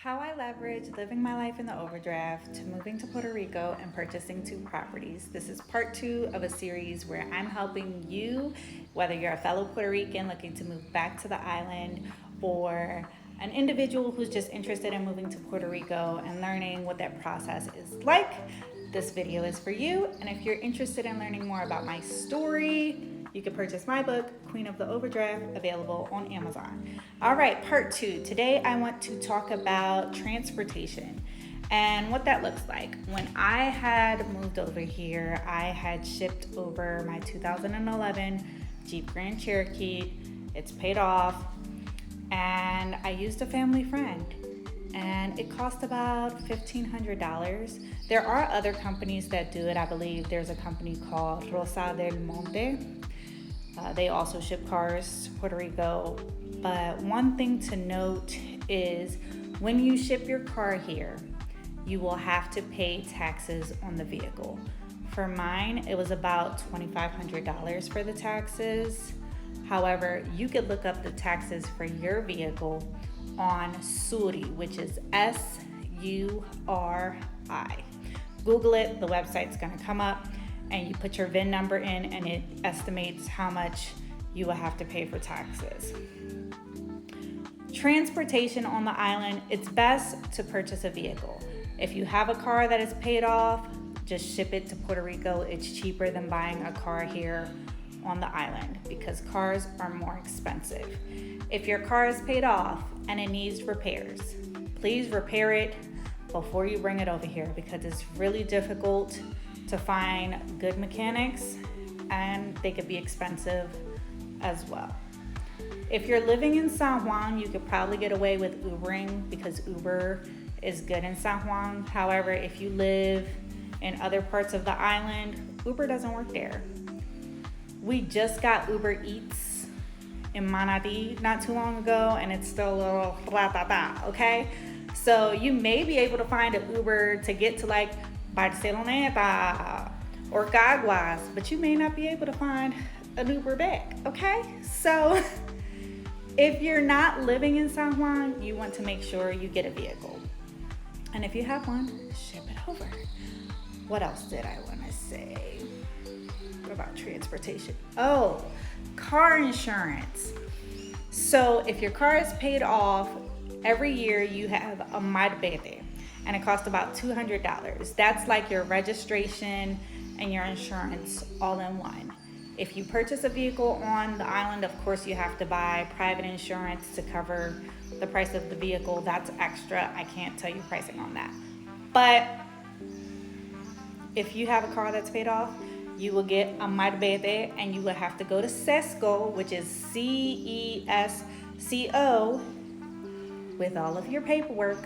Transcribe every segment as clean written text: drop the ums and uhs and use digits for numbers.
How I leverage living my life in the overdraft to moving to Puerto Rico and purchasing 2 properties. This is part 2 of a series where I'm helping you, whether you're a fellow Puerto Rican looking to move back to the island or an individual who's just interested in moving to Puerto Rico and learning what that process is like. This video is for you, and if you're interested in learning more about my story, you can purchase my book, Queen of the Overdraft, available on Amazon. All right, part 2. Today I want to talk about transportation and what that looks like. When I had moved over here, I had shipped over my 2011 Jeep Grand Cherokee. It's paid off, and I used a family friend, and it cost about $1,500. There are other companies that do it. I believe there's a company called Rosa del Monte. They also ship cars to Puerto Rico. But one thing to note is when you ship your car here, you will have to pay taxes on the vehicle. For mine, it was about $2,500 for the taxes. However, you could look up the taxes for your vehicle on Suri, which is SURI. Google it, the website's gonna come up, and you put your VIN number in and it estimates how much you will have to pay for taxes. Transportation on the island, it's best to purchase a vehicle. If you have a car that is paid off, just ship it to Puerto Rico. It's cheaper than buying a car here on the island because cars are more expensive. If your car is paid off and it needs repairs, please repair it before you bring it over here because it's really difficult to find good mechanics and they could be expensive as well. If you're living in San Juan, you could probably get away with Ubering because Uber is good in San Juan. However, if you live in other parts of the island, Uber doesn't work there. We just got Uber Eats in Manatee not too long ago, and it's still a little okay? So you may be able to find an Uber to get to like Barceloneta or Caguas, but you may not be able to find an Uber back, okay? So if you're not living in San Juan, you want to make sure you get a vehicle. And if you have one, ship it over. What else did I want to say? What about transportation? Oh, car insurance. So if your car is paid off, every year you have a marbete, and it costs about $200. That's like your registration and your insurance all in one. If you purchase a vehicle on the island, of course you have to buy private insurance to cover the price of the vehicle. That's extra. I can't tell you pricing on that. But if you have a car that's paid off, you will get a marbete, and you will have to go to Sesco, which is CESCO, with all of your paperwork,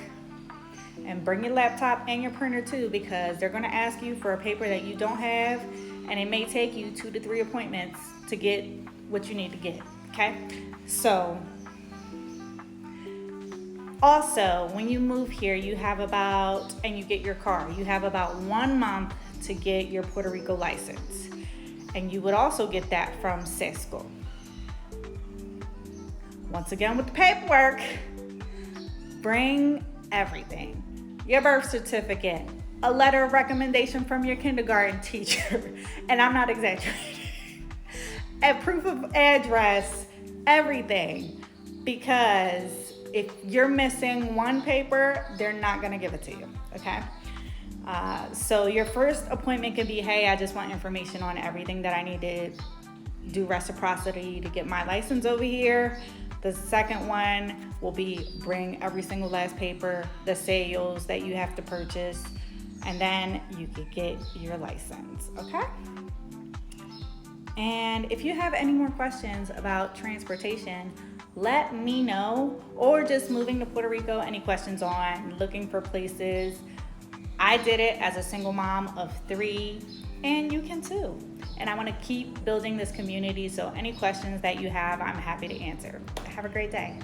and bring your laptop and your printer too, because they're going to ask you for a paper that you don't have, and it may take you 2 to 3 appointments to get what you need to get. Okay, so also when you move here, you have about, and you get your car, you have about 1 month to get your Puerto Rico license, and you would also get that from Sesco. Once again, with the paperwork, bring everything. Your birth certificate, a letter of recommendation from your kindergarten teacher, and I'm not exaggerating, a proof of address, everything, because if you're missing one paper, they're not gonna give it to you, okay? So your first appointment can be, hey, I just want information on everything that I need to do reciprocity to get my license over here. The second one will be bring every single last paper, the sales that you have to purchase, and then you could get your license, okay? And if you have any more questions about transportation, let me know, or just moving to Puerto Rico, any questions on looking for places. I did it as a single mom of 3, and you can too. And I want to keep building this community, so any questions that you have, I'm happy to answer. Have a great day.